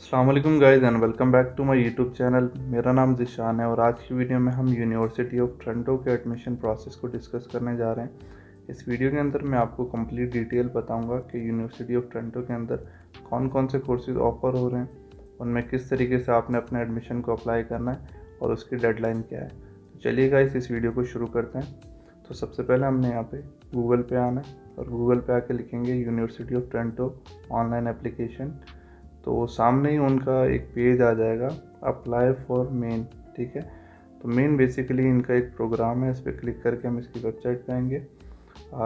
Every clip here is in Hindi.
अस्सलाम वालेकुम guys and welcome back to my YouTube channel. मेरा नाम ज़िशान है और आज की वीडियो में हम यूनिवर्सिटी ऑफ टोरंटो के एडमिशन प्रोसेस को डिस्कस करने जा रहे हैं। इस वीडियो के अंदर मैं आपको कंप्लीट डिटेल बताऊंगा कि यूनिवर्सिटी ऑफ टोरंटो के अंदर कौन कौन से कोर्सेज ऑफर हो रहे हैं, उनमें किस तरीके से आपने अपने एडमिशन को अप्लाई करना है और उसकी डेडलाइन क्या है। तो चलिए गाइस इस वीडियो को शुरू करते हैं। तो सबसे पहले हमने यहाँ पे गूगल पे आना है और गूगल पे आके लिखेंगे university of Toronto online application. तो सामने ही उनका एक पेज आ जाएगा, अप्लाई फॉर मेन। ठीक है, तो मेन बेसिकली इनका एक प्रोग्राम है, इस पर क्लिक करके हम इसकी वेबसाइट पे आएंगे।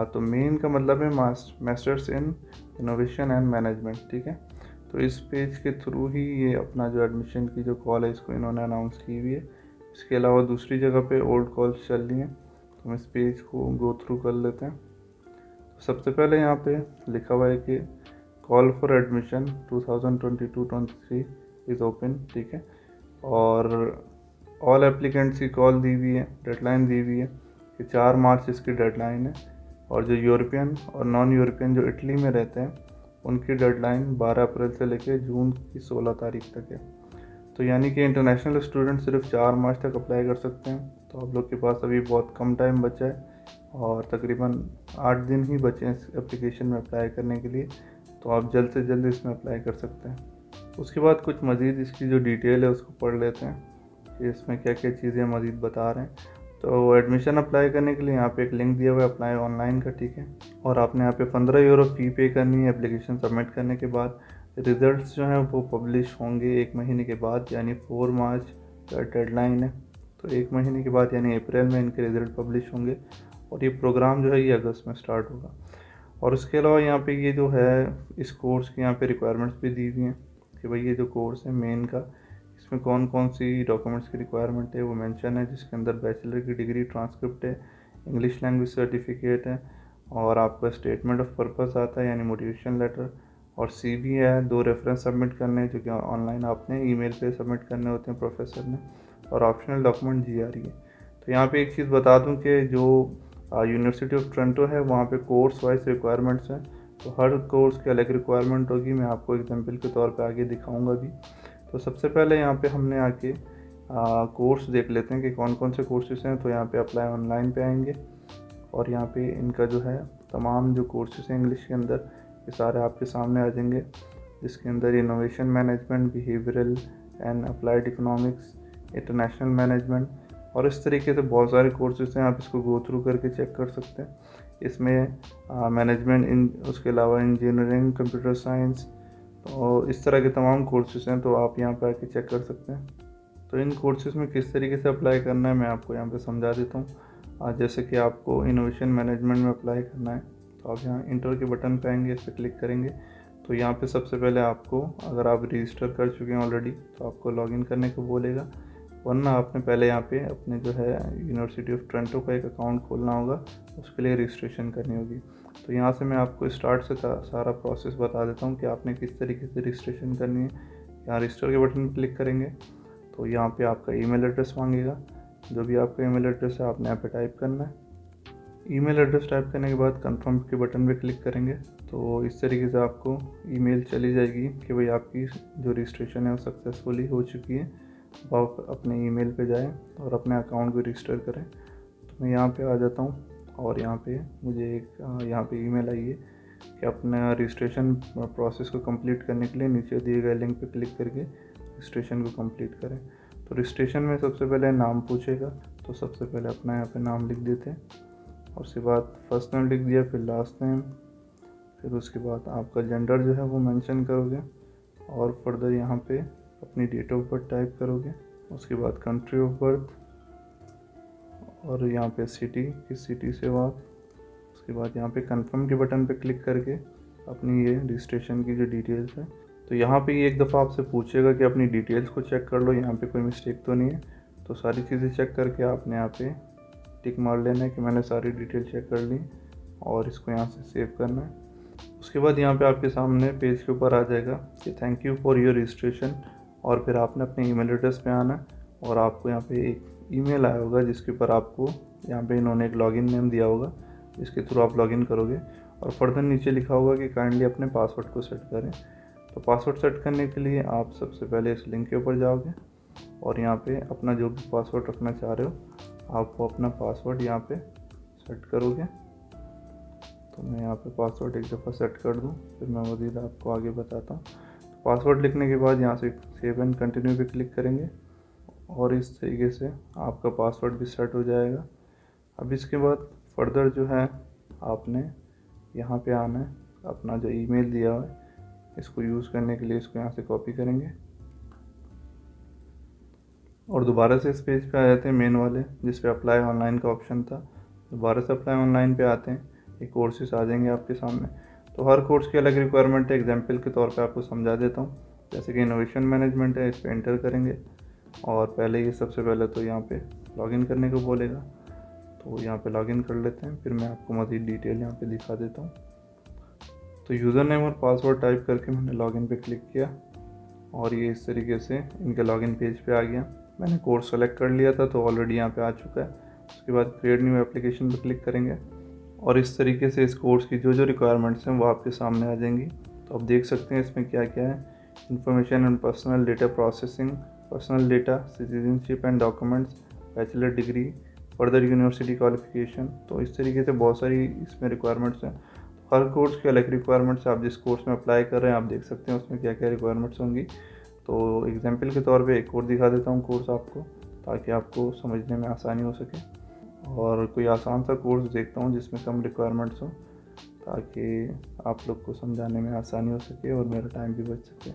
तो मेन का मतलब है masters in innovation and management. ठीक है, तो इस पेज के थ्रू ही ये अपना जो एडमिशन की जो कॉल है इसको इन्होंने अनाउंस की हुई है। इसके अलावा दूसरी जगह पे ओल्ड कॉल्स चल रही हैं, तो हम इस पेज को गो थ्रू कर लेते हैं। तो सबसे पहले यहाँ पे लिखा हुआ है कि call for admission 2022-23 is open. ठीक है, और ऑल एप्लीकेंट्स की कॉल दी हुई है, डेडलाइन दी हुई है कि 4 मार्च इसकी डेडलाइन है। और जो यूरोपियन और नॉन यूरोपियन जो इटली में रहते हैं उनकी डेडलाइन 12 अप्रैल से लेकर जून की 16 तारीख तक है। तो यानी कि इंटरनेशनल स्टूडेंट सिर्फ 4 मार्च तक अप्लाई कर सकते हैं। तो आप लोग के पास अभी बहुत कम टाइम बचा है और तकरीबन 8 दिन ही बचे हैं इस एप्लीकेशन में अप्लाई करने के लिए। तो आप जल्द से जल्द इसमें अप्लाई कर सकते हैं। उसके बाद कुछ मज़ीद इसकी जो डिटेल है उसको पढ़ लेते हैं कि इसमें क्या क्या चीज़ें मज़ीद बता रहे हैं। तो एडमिशन अप्लाई करने के लिए यहाँ पे एक लिंक दिया हुआ है अप्लाई ऑनलाइन का। ठीक है, और आपने यहाँ पे 15 यूरो फ़ी पे करनी है एप्लीकेशन सबमिट करने के बाद। रिज़ल्ट्स जो हैं वो पब्लिश होंगे 1 महीने के बाद, यानी 4 मार्च का डेडलाइन है। तो 1 महीने के बाद यानी अप्रैल में इनके रिज़ल्ट पब्लिश होंगे और ये प्रोग्राम जो है ये अगस्त में स्टार्ट होगा। और उसके अलावा यहाँ पे ये जो है इस कोर्स की यहाँ पे रिक्वायरमेंट्स भी दी हुई हैं कि भाई ये जो कोर्स है मेन का, इसमें कौन कौन सी डॉक्यूमेंट्स की रिक्वायरमेंट है वो मेंशन है, जिसके अंदर बैचलर की डिग्री, ट्रांसक्रिप्ट है, इंग्लिश लैंग्वेज सर्टिफिकेट है और आपका स्टेटमेंट ऑफ पर्पस आता है यानी मोटिवेशन लेटर, और CV है। 2 रेफरेंस सबमिट करने हैं जो कि ऑनलाइन आपने ईमेल पे सबमिट करने होते हैं प्रोफेसर ने, और ऑप्शनल डॉक्यूमेंट GRE है। तो यहाँ पे एक चीज़ बता दूँ कि जो यूनिवर्सिटी ऑफ टोरंटो है वहाँ पे कोर्स वाइज रिक्वायरमेंट्स हैं। तो हर कोर्स की अलग रिक्वायरमेंट होगी, मैं आपको एग्जांपल के तौर पे आगे दिखाऊंगा भी। तो सबसे पहले यहाँ पे हमने आके कोर्स देख लेते हैं कि कौन कौन से कोर्सेज हैं। तो यहाँ पे अप्लाई ऑनलाइन पे आएंगे और यहाँ पे इनका जो है तमाम जो कोर्सेज हैं इंग्लिश के अंदर ये सारे आपके सामने आ जाएंगे, जिसके अंदर innovation management, behavioural and applied economics, international management और इस तरीके से बहुत सारे कोर्सेज हैं। आप इसको गो थ्रू करके चेक कर सकते हैं। इसमें मैनेजमेंट इन, उसके अलावा इंजीनियरिंग, कंप्यूटर साइंस, तो इस तरह के तमाम कोर्सेज हैं। तो आप यहाँ पर आके चेक कर सकते हैं। तो इन कोर्सेज में किस तरीके से अप्लाई करना है मैं आपको यहाँ पे समझा देता हूँ। जैसे कि आपको इनोवेशन मैनेजमेंट में अप्लाई करना है तो आप यहाँ इंटर के बटन पे आएंगे, इस पर क्लिक करेंगे। तो यहाँ पे सबसे पहले आपको, अगर आप रजिस्टर कर चुके हैं ऑलरेडी तो आपको लॉगिन करने को बोलेगा, वरना आपने पहले यहाँ पे अपने जो है यूनिवर्सिटी ऑफ टोरंटो का एक अकाउंट खोलना होगा, उसके लिए रजिस्ट्रेशन करनी होगी। तो यहाँ से मैं आपको स्टार्ट से सारा प्रोसेस बता देता हूँ कि आपने किस तरीके से रजिस्ट्रेशन करनी है। यहाँ रजिस्टर के बटन पर क्लिक करेंगे तो यहाँ पे आपका ईमेल एड्रेस मांगेगा। जो भी आपका ईमेल एड्रेस है आपने यहाँ पे टाइप करना है। ईमेल एड्रेस टाइप करने के बाद कंफर्म के बटन पे क्लिक करेंगे तो इस तरीके से आपको ईमेल चली जाएगी कि भाई आपकी जो रजिस्ट्रेशन है वो सक्सेसफुली हो चुकी है। अब आप अपने ईमेल पे जाएं और अपने अकाउंट को रजिस्टर करें। तो मैं यहाँ पे आ जाता हूँ और यहाँ पे मुझे एक यहाँ पे ईमेल आई है कि अपना रजिस्ट्रेशन प्रोसेस को कंप्लीट करने के लिए नीचे दिए गए लिंक पे क्लिक करके रजिस्ट्रेशन को कंप्लीट करें। तो रजिस्ट्रेशन में सबसे पहले नाम पूछेगा, तो सबसे पहले अपना यहाँ पे नाम लिख देते हैं और उसके बाद फर्स्ट नेम लिख दिया, फिर लास्ट नेम, फिर उसके बाद आपका जेंडर जो है वो मेंशन करोगे और फर्दर यहाँ पे अपनी डेट ऑफ बर्थ टाइप करोगे। उसके बाद कंट्री ऑफ बर्थ और यहाँ पे सिटी, किस सिटी से हो आप। उसके बाद यहाँ पे कंफर्म के बटन पे क्लिक करके अपनी ये रजिस्ट्रेशन की जो डिटेल्स है, तो यहाँ पे ये एक दफ़ा आपसे पूछेगा कि अपनी डिटेल्स को चेक कर लो, यहाँ पे कोई मिस्टेक तो नहीं है। तो सारी चीज़ें चेक करके आपने यहाँ पे टिक मार लेना है कि मैंने सारी डिटेल चेक कर ली और इसको यहाँ से सेव करना है। उसके बाद यहाँ पे आपके सामने पेज के ऊपर आ जाएगा कि thank you for your registration, और फिर आपने अपने ईमेल एड्रेस पे आना है और आपको यहाँ पे एक ईमेल आया होगा जिसके ऊपर आपको यहाँ पे इन्होंने एक लॉगिन नेम दिया होगा जिसके थ्रू आप लॉगिन करोगे और फर्दर नीचे लिखा होगा कि काइंडली अपने पासवर्ड को सेट करें। तो पासवर्ड सेट करने के लिए आप सबसे पहले इस लिंक के ऊपर जाओगे और यहाँ पे अपना जो भी पासवर्ड रखना चाह रहे हो आप वो अपना पासवर्ड यहाँ पे सेट करोगे। तो मैं यहाँ पे पासवर्ड एक दफ़ा सेट कर दूँ, फिर मैं मज़ीद आपको आगे बताता हूँ। तो पासवर्ड लिखने के बाद यहाँ से सेव एंड कंटिन्यू पे क्लिक करेंगे और इस तरीके से आपका पासवर्ड भी सेट हो जाएगा। अब इसके बाद फर्दर जो है आपने यहाँ पे आना है, अपना जो ईमेल दिया हुआ है इसको यूज़ करने के लिए इसको यहाँ से कॉपी करेंगे और दोबारा से इस पेज पे आ जाते हैं मेन वाले जिस पे अप्लाई ऑनलाइन का ऑप्शन था। दोबारा से अप्लाई ऑनलाइन पे आते हैं, ये कोर्सेज आ जाएंगे आपके सामने। तो हर कोर्स की अलग रिक्वायरमेंट है, एग्जाम्पल के तौर पे आपको समझा देता हूँ। जैसे कि इनोवेशन मैनेजमेंट है, इस पर एंटर करेंगे और पहले ये सबसे पहले तो यहाँ पे लॉगिन करने को बोलेगा, तो यहाँ पे लॉगिन कर लेते हैं। फिर मैं आपको मज़ीद डिटेल यहाँ पे दिखा देता हूँ। तो यूज़र नेम और पासवर्ड टाइप करके मैंने लॉगिन पे क्लिक किया और ये इस तरीके से इनके लॉगिन पेज पे आ गया। मैंने कोर्स सेलेक्ट कर लिया था तो ऑलरेडी यहाँ पे आ चुका है। उसके बाद क्रिएट न्यू एप्लीकेशन पे क्लिक करेंगे और इस तरीके से इस कोर्स की जो जो रिक्वायरमेंट्स हैं वो आपके सामने आ जाएंगी। तो आप देख सकते हैं इसमें क्या क्या है। Information and personal data processing, personal data, citizenship and documents, bachelor degree, further university qualification. तो इस तरीके से बहुत सारी इसमें रिक्वायरमेंट्स हैं। हर कोर्स की अलग रिक्वायरमेंट्स, आप जिस कोर्स में अप्लाई कर रहे हैं आप देख सकते हैं उसमें क्या क्या रिक्वायरमेंट्स होंगी। तो एग्जांपल के तौर पे एक और दिखा देता हूँ कोर्स आपको, ताकि आपको समझने में आसानी हो सके। और कोई आसान सा कोर्स देखता हूँ जिसमें कम रिक्वायरमेंट्स हो, ताकि आप लोग को समझाने में आसानी हो सके और मेरा टाइम भी बच सके।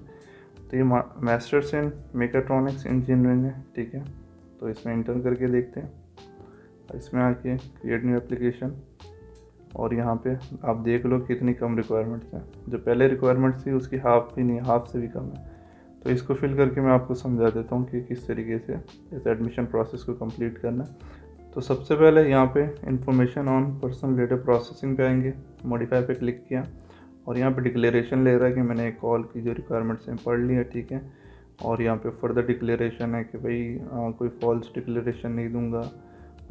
तो ये मास्टर्स इन मेकाट्रॉनिक्स इंजीनियरिंग है, ठीक है। तो इसमें इंटर करके देखते हैं, इसमें आके क्रिएट न्यू एप्लीकेशन और यहाँ पे आप देख लो कितनी कम रिक्वायरमेंट्स हैं। जो पहले रिक्वायरमेंट्स थी उसकी हाफ भी नहीं, हाफ से भी कम है। तो इसको फिल करके मैं आपको समझा देता हूँ कि किस तरीके से इस एडमिशन प्रोसेस को कंप्लीट करना है। तो सबसे पहले यहाँ पे information on personal data processing पे आएंगे, मॉडिफाई पे क्लिक किया और यहाँ पे डिक्लेरेशन ले रहा है कि मैंने कॉल की जो रिक्वायरमेंट्स हैं पढ़ ली है, ठीक है। और यहाँ पे फर्दर डिक्लेरेशन है कि भाई कोई फॉल्स डिक्लेरेशन नहीं दूंगा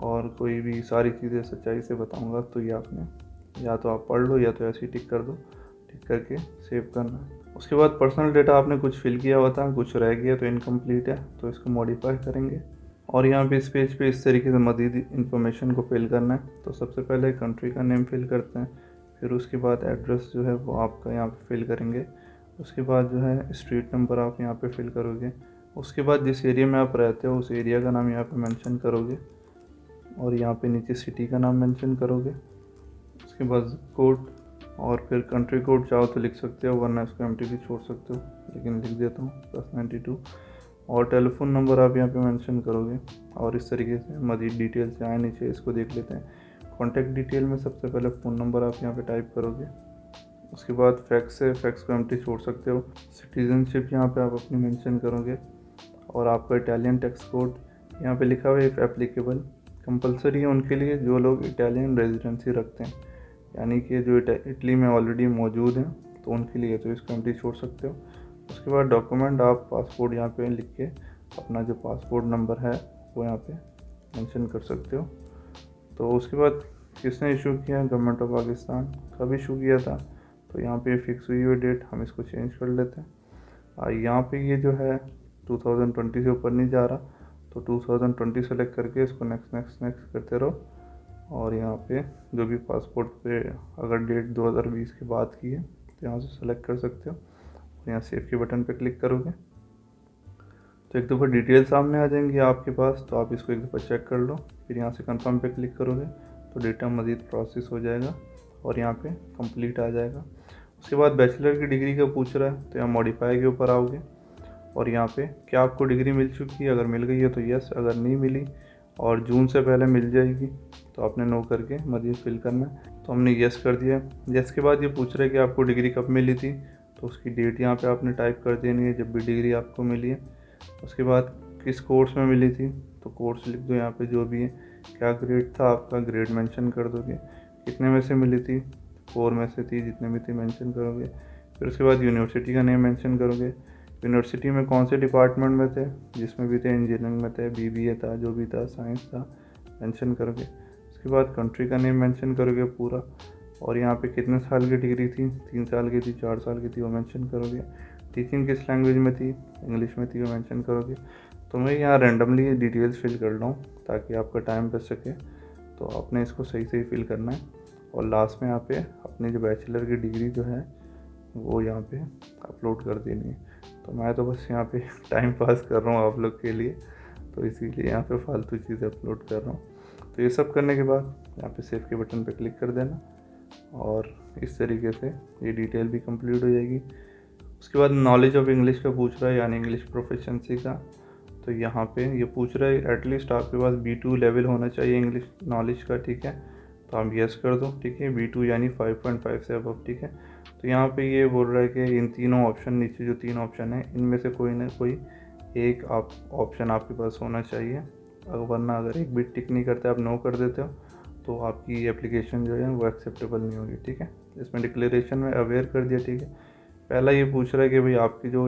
और कोई भी सारी चीज़ें सच्चाई से बताऊंगा। तो ये आपने या तो आप पढ़ लो या तो ऐसे ही टिक कर दो, टिक करके सेव करना है। उसके बाद पर्सनल डेटा आपने कुछ फिल किया हुआ था, कुछ रह गया तो इनकम्प्लीट है, तो इसको मॉडिफाई करेंगे और यहाँ पे इस पेज पे इस तरीके से मज़ीद इन्फॉर्मेशन को फिल करना है। तो सबसे पहले कंट्री का नेम फिल करते हैं, फिर उसके बाद एड्रेस जो है वो आपका यहाँ पे फिल करेंगे। उसके बाद जो है स्ट्रीट नंबर आप यहाँ पे फिल करोगे। उसके बाद जिस एरिया में आप रहते हो उस एरिया का नाम यहाँ पे मेंशन करोगे और यहाँ पे नीचे सिटी का नाम मेंशन करोगे। उसके बाद कोड और फिर कंट्री कोड चाहो तो लिख सकते हो, वरना इसको एम्प्टी भी छोड़ सकते हो, लेकिन लिख देता हूँ +92। और टेलीफोन नंबर आप यहाँ पे मेंशन करोगे और इस तरीके से मज़ीद डिटेल से आए नीचे इसको देख लेते हैं। कॉन्टैक्ट डिटेल में सबसे पहले फ़ोन नंबर आप यहाँ पे टाइप करोगे। उसके बाद फैक्स है, फैक्स को एम्प्टी छोड़ सकते हो। सिटीजनशिप यहाँ पे आप अपनी मेंशन करोगे और आपका इटालियन टैक्स कोड यहाँ पे लिखा हुआ है इफ़ एप्लीकेबल। कंपलसरी है उनके लिए जो लोग इटालियन रेजिडेंसी रखते हैं, यानी कि जो इटली में ऑलरेडी मौजूद हैं तो उनके लिए, तो इसको एम्प्टी छोड़ सकते हो। उसके बाद डॉक्यूमेंट आप पासपोर्ट यहाँ पे लिख के अपना जो पासपोर्ट नंबर है वो यहाँ पे मेंशन कर सकते हो। तो उसके बाद किसने इशू किया, गवर्नमेंट ऑफ पाकिस्तान कब इशू किया था, तो यहाँ पे फिक्स हुई हुई डेट, हम इसको चेंज कर लेते हैं। यहाँ पे ये जो है 2020 से ऊपर नहीं जा रहा, तो 2020 सेलेक्ट करके इसको नेक्स्ट नेक्स्ट नेक्स्ट करते रहो। और यहाँ पे जो भी पासपोर्ट पे अगर डेट 2020 के बाद की है तो यहाँ से सेलेक्ट कर सकते हो। यहाँ सेव के बटन पे क्लिक करोगे तो एक दफ़ा डिटेल सामने आ जाएंगी आपके पास, तो आप इसको एक दफ़ा चेक कर लो। फिर यहाँ से कंफर्म पे क्लिक करोगे तो डेटा मज़ीद प्रोसेस हो जाएगा और यहाँ पे कंप्लीट आ जाएगा। उसके बाद बैचलर की डिग्री का पूछ रहा है तो यहाँ मॉडिफाई के ऊपर आओगे और यहाँ पे क्या आपको डिग्री मिल चुकी है, अगर मिल गई है तो यस, अगर नहीं मिली और जून से पहले मिल जाएगी तो आपने नो करके मज़ीद फिल करना है। तो हमने यस कर दिया। यस के बाद ये पूछ रहा है कि आपको डिग्री कब मिली थी, तो उसकी डेट यहाँ पे आपने टाइप कर देनी है जब भी डिग्री आपको मिली है। उसके बाद किस कोर्स में मिली थी, तो कोर्स लिख दो यहाँ पे जो भी है, क्या ग्रेड था आपका, ग्रेड मेंशन कर दोगे, कितने में से मिली थी, 4 में से थी, जितने भी थी मेंशन करोगे। फिर उसके बाद यूनिवर्सिटी का नेम मेंशन करोगे, यूनिवर्सिटी में कौन से डिपार्टमेंट में थे, जिसमें भी थे, इंजीनियरिंग में थे, बीबीए था, जो भी था, साइंस था, मेंशन करोगे। उसके बाद कंट्री का नेम मेंशन करोगे पूरा और यहाँ पे कितने साल की डिग्री थी, 3 साल की थी, 4 साल की थी, वो मेंशन करोगे। टीचिंग किस लैंग्वेज में थी, इंग्लिश में थी, वो मेंशन करोगे। तो मैं यहाँ रैंडमली डिटेल्स फिल कर रहा हूँ ताकि आपका टाइम बच सके। तो आपने इसको सही सही फिल करना है और लास्ट में यहाँ पे अपनी जो बैचलर की डिग्री जो है वो यहाँ पे अपलोड कर देनी है। तो मैं तो बस यहाँ पे टाइम पास कर रहा हूँ आप लोग के लिए, तो इसीलिए यहाँ पे फालतू चीज़ें अपलोड कर रहा हूँ। तो ये सब करने के बाद यहाँ पे सेव के बटन पे क्लिक कर देना और इस तरीके से ये डिटेल भी कंप्लीट हो जाएगी। उसके बाद नॉलेज ऑफ इंग्लिश का पूछ रहा है, यानी इंग्लिश प्रोफिशिएंसी का। तो यहाँ पे ये पूछ रहा है एटलीस्ट आपके पास B2 लेवल होना चाहिए इंग्लिश नॉलेज का, ठीक है। तो आप यस कर दो, ठीक है। B2 यानी 5.5 से अबव, ठीक है। तो यहाँ पे ये बोल रहा है कि इन तीनों ऑप्शन, नीचे जो 3 ऑप्शन है इनमें से कोई ना कोई एक ऑप्शन आपके पास होना चाहिए। वरना अगर एक भी टिक नहीं करते, आप नो कर देते हो, तो आपकी एप्लीकेशन जो है वो एक्सेप्टेबल नहीं होगी, ठीक है। इसमें डिक्लेरेशन में अवेयर कर दिया, ठीक है। पहला ये पूछ रहा है कि भाई आपकी जो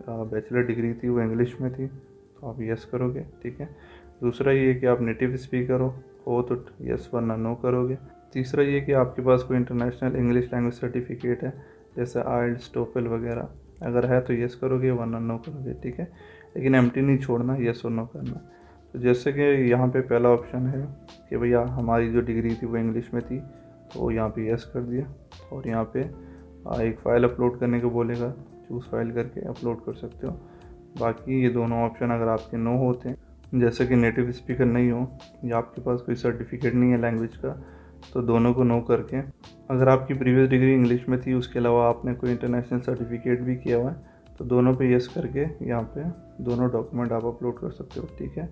बैचलर डिग्री थी वो इंग्लिश में थी, तो आप यस करोगे, ठीक है। दूसरा ये कि आप नेटिव स्पीकर हो तो यस, वरना नो करोगे। तीसरा ये कि आपके पास कोई इंटरनेशनल इंग्लिश लैंग्वेज सर्टिफिकेट है, जैसे आइल्स, टोफल वगैरह, अगर है तो यस करोगे, वरना नो करोगे, ठीक है। लेकिन एम्प्टी नहीं छोड़ना, यस और नो करना। तो जैसे कि यहाँ पे पहला ऑप्शन है कि भैया हमारी जो डिग्री थी वो इंग्लिश में थी, तो यहाँ पे यस कर दिया। और यहाँ पे एक फ़ाइल अपलोड करने को बोलेगा, चूज़ फाइल करके अपलोड कर सकते हो। बाकी ये दोनों ऑप्शन अगर आपके नो होते हैं, जैसे कि नेटिव स्पीकर नहीं हो या आपके पास कोई सर्टिफिकेट नहीं है लैंग्वेज का, तो दोनों को नो करके, अगर आपकी प्रीवियस डिग्री इंग्लिश में थी, उसके अलावा आपने कोई इंटरनेशनल सर्टिफिकेट भी किया हुआ है, तो दोनों पे यस करके यहाँ पे दोनों डॉक्यूमेंट आप अपलोड कर सकते हो, ठीक है।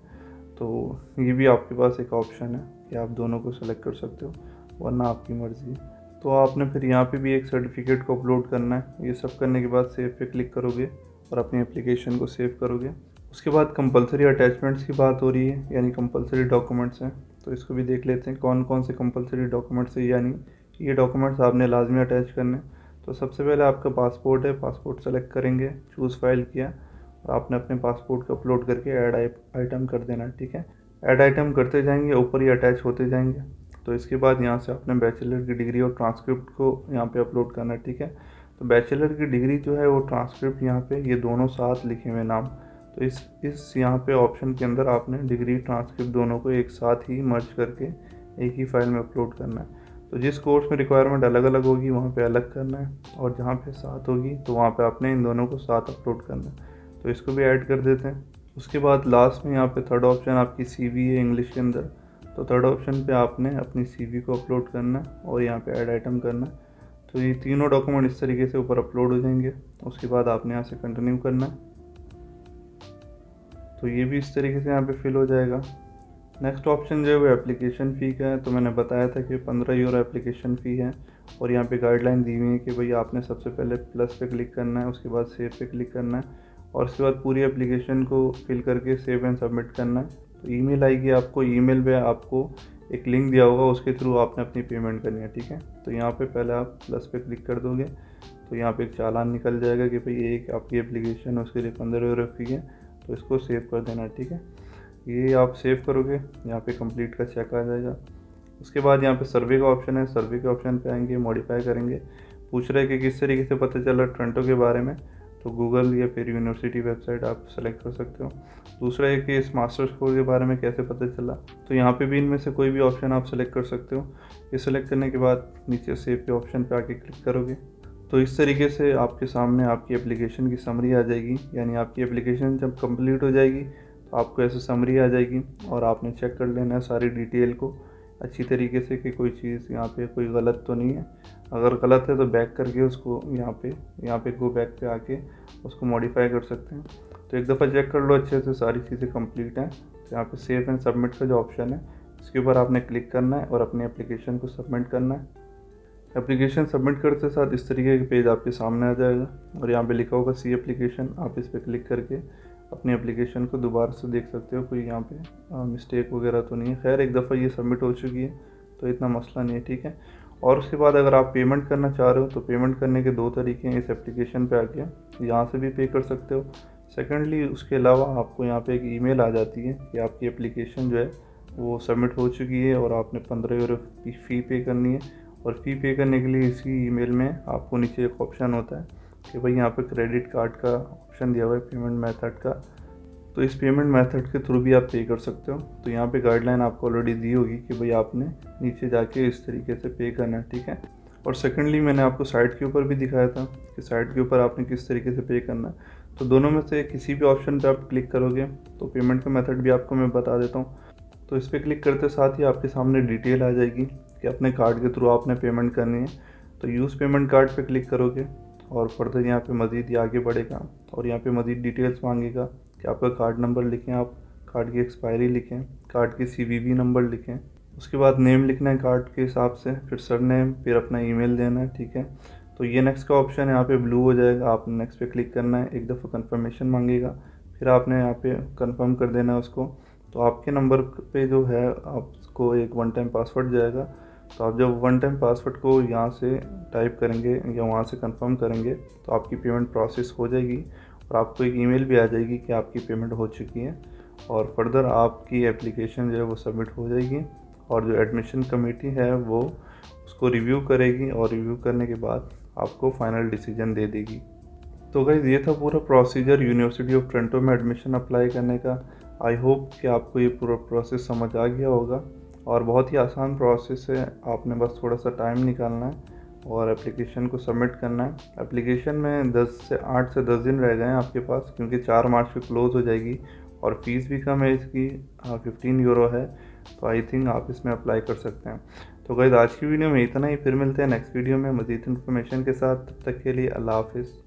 तो ये भी आपके पास एक ऑप्शन है कि आप दोनों को सेलेक्ट कर सकते हो, वरना आपकी मर्ज़ी। तो आपने फिर यहाँ पे भी एक सर्टिफिकेट को अपलोड करना है। ये सब करने के बाद सेव पे क्लिक करोगे और अपनी एप्लीकेशन को सेव करोगे। उसके बाद कंपलसरी अटैचमेंट्स की बात हो रही है, यानी कंपलसरी डॉक्यूमेंट्स हैं। तो इसको भी देख लेते हैं कौन कौन से कंपलसरी डॉक्यूमेंट्स हैं, यानी ये डॉक्यूमेंट्स आपने लाजमी अटैच करने। तो सबसे पहले आपका पासपोर्ट है, पासपोर्ट सेलेक्ट करेंगे, चूज़ फाइल किया और आपने अपने पासपोर्ट को अपलोड करके ऐड आइटम कर देना, ठीक है। ऐड आइटम करते जाएंगे, ऊपर ही अटैच होते जाएंगे। तो इसके बाद यहाँ से आपने बैचलर की डिग्री और ट्रांसक्रिप्ट को यहाँ पे अपलोड करना है, ठीक है। तो बैचलर की डिग्री जो है वो ट्रांसक्रिप्ट यहाँ पे ये दोनों साथ लिखे हुए नाम, तो इस यहाँ पे ऑप्शन के अंदर आपने डिग्री ट्रांसक्रिप्ट दोनों को एक साथ ही मर्ज करके एक ही फाइल में अपलोड करना है। तो जिस कोर्स में रिक्वायरमेंट अलग अलग होगी वहाँ पे अलग करना है, और जहाँ पे साथ होगी तो वहाँ पे आपने इन दोनों को साथ अपलोड करना है। तो इसको भी ऐड कर देते हैं। उसके बाद लास्ट में यहाँ पे थर्ड ऑप्शन आपकी CV है इंग्लिश के अंदर। तो थर्ड ऑप्शन पे आपने अपनी CV को अपलोड करना है और यहाँ पे ऐड आइटम करना है। तो ये तीनों डॉक्यूमेंट इस तरीके से ऊपर अपलोड हो जाएंगे। उसके बाद आपने यहाँ से कंटिन्यू करना है। तो ये भी इस तरीके से यहाँ पे फिल हो जाएगा। नेक्स्ट ऑप्शन जो है वो एप्लीकेशन फ़ी का है। तो मैंने बताया था कि 15 यूरो एप्लीकेशन फ़ी है, और यहाँ पे गाइडलाइन दी हुई है कि भाई आपने सबसे पहले प्लस पे क्लिक करना है, उसके बाद सेव पे क्लिक करना है, और उसके बाद पूरी एप्लीकेशन को फिल करके सेव एंड सबमिट करना है। तो ईमेल आएगी आपको, ईमेल पे आपको एक लिंक दिया होगा, उसके थ्रू आपने अपनी पेमेंट करनी है, ठीक है। तो यहाँ पे पहले आप प्लस पे क्लिक कर दोगे तो यहाँ पे एक चालान निकल जाएगा कि भाई एक आपकी एप्लीकेशन है, उसके लिए 15 यूरो फ़ी है, तो इसको सेव कर देना, ठीक है। ये आप सेव करोगे, यहाँ पे कंप्लीट का चेक आ जाएगा। उसके बाद यहाँ पे सर्वे का ऑप्शन है, सर्वे के ऑप्शन पे आएंगे, मॉडिफाई करेंगे। पूछ रहे हैं कि किस तरीके से पता चला टोरंटो के बारे में, तो गूगल या फिर यूनिवर्सिटी वेबसाइट आप सेलेक्ट कर सकते हो। दूसरा है कि इस मास्टर स्कोर के बारे में कैसे पता चला, तो यहाँ पे भी इनमें से कोई भी ऑप्शन आप सेलेक्ट कर सकते हो। ये सेलेक्ट करने के बाद नीचे सेव के ऑप्शन पे आके क्लिक करोगे, तो इस तरीके से आपके सामने आपकी एप्लीकेशन की समरी आ जाएगी। यानी आपकी एप्लीकेशन जब कंप्लीट हो जाएगी तो आपको ऐसे समरी आ जाएगी, और आपने चेक कर लेना है सारी डिटेल को अच्छी तरीके से कि कोई चीज़ यहाँ पे कोई गलत तो नहीं है। अगर गलत है तो बैक करके उसको यहाँ पे गो बैक पे आके उसको मॉडिफाई कर सकते हैं। तो एक दफ़ा चेक कर लो अच्छे से सारी चीज़ें कंप्लीट हैं। तो यहाँ पे सेव एंड सबमिट का जो ऑप्शन है इसके ऊपर आपने क्लिक करना है और अपनी एप्लीकेशन को सबमिट करना है। एप्लीकेशन सबमिट करते साथ इस तरीके का पेज आपके सामने आ जाएगा, और यहाँ पे लिखा होगा सी एप्लीकेशन। आप इस पर क्लिक करके अपनी एप्लीकेशन को दोबारा से देख सकते हो, कोई यहाँ पे मिस्टेक वगैरह तो नहीं है। खैर एक दफ़ा ये सबमिट हो चुकी है तो इतना मसला नहीं है, ठीक है। और उसके बाद अगर आप पेमेंट करना चाह रहे हो तो पेमेंट करने के 2 तरीके हैं। इस एप्लीकेशन पे आके यहाँ से भी पे कर सकते हो। सेकेंडली उसके अलावा आपको यहाँ पे एक ईमेल आ जाती है कि आपकी एप्लीकेशन जो है वो सबमिट हो चुकी है और आपने 15 यूरो फ़ी पे करनी है। और फ़ी पे करने के लिए इसी ईमेल में आपको नीचे एक ऑप्शन होता है कि भाई यहाँ पे क्रेडिट कार्ड का ऑप्शन दिया हुआ है पेमेंट मेथड का, तो इस पेमेंट मेथड के थ्रू भी आप पे कर सकते हो। तो यहाँ पे गाइडलाइन आपको ऑलरेडी दी होगी कि भाई आपने नीचे जाके इस तरीके से पे करना है, ठीक है। और सेकंडली मैंने आपको साइट के ऊपर भी दिखाया था कि साइट के ऊपर आपने किस तरीके से पे करना है। तो दोनों में से किसी भी ऑप्शन पे आप क्लिक करोगे तो पेमेंट का मेथड भी आपको मैं बता देता हूँ। तो इस पर क्लिक करते साथ ही आपके सामने डिटेल आ जाएगी कि अपने कार्ड के थ्रू आपने पेमेंट करनी है। तो यूज़ पेमेंट कार्ड पे क्लिक करोगे और फर्दर यहाँ पे मज़ीद ही आगे बढ़ेगा और यहाँ पे मज़ीद डिटेल्स मांगेगा कि आपका कार्ड नंबर लिखें, आप कार्ड की एक्सपायरी लिखें, कार्ड की CVV नंबर लिखें, उसके बाद नेम लिखना है कार्ड के हिसाब से, फिर सर नेम, फिर अपना ईमेल देना है, ठीक है। तो ये नेक्स्ट का ऑप्शन यहाँ पे ब्लू हो जाएगा, आपने नेक्स्ट पे क्लिक करना है, एक दफ़ा कंफर्मेशन मांगेगा, फिर आपने यहाँ पे कंफर्म कर देना है उसको। तो आपके नंबर पे जो है आपको एक वन टाइम पासवर्ड जाएगा। तो आप जब वन टाइम पासवर्ड को यहाँ से टाइप करेंगे या वहाँ से कंफर्म करेंगे तो आपकी पेमेंट प्रोसेस हो जाएगी और आपको एक ईमेल भी आ जाएगी कि आपकी पेमेंट हो चुकी है और फर्दर आपकी एप्लीकेशन जो है वो सबमिट हो जाएगी और जो एडमिशन कमेटी है वो उसको रिव्यू करेगी और रिव्यू करने के बाद आपको फाइनल डिसीजन दे देगी। तो गाइस ये था पूरा प्रोसीजर यूनिवर्सिटी ऑफ टोरंटो में एडमिशन अप्लाई करने का। आई होप कि आपको ये पूरा प्रोसेस समझ आ गया होगा और बहुत ही आसान प्रोसेस है, आपने बस थोड़ा सा टाइम निकालना है और एप्लीकेशन को सबमिट करना है। एप्लीकेशन में 8 से 10 दिन रह गए हैं आपके पास क्योंकि 4 मार्च को क्लोज़ हो जाएगी और फीस भी कम है इसकी, 15 यूरो है। तो आई थिंक आप इसमें अप्लाई कर सकते हैं। तो गाइस आज की वीडियो में इतना ही, फिर मिलते हैं नेक्स्ट वीडियो में मज़ीद इन्फॉर्मेशन के साथ। तब तक के लिए अल्लाह हाफिज़।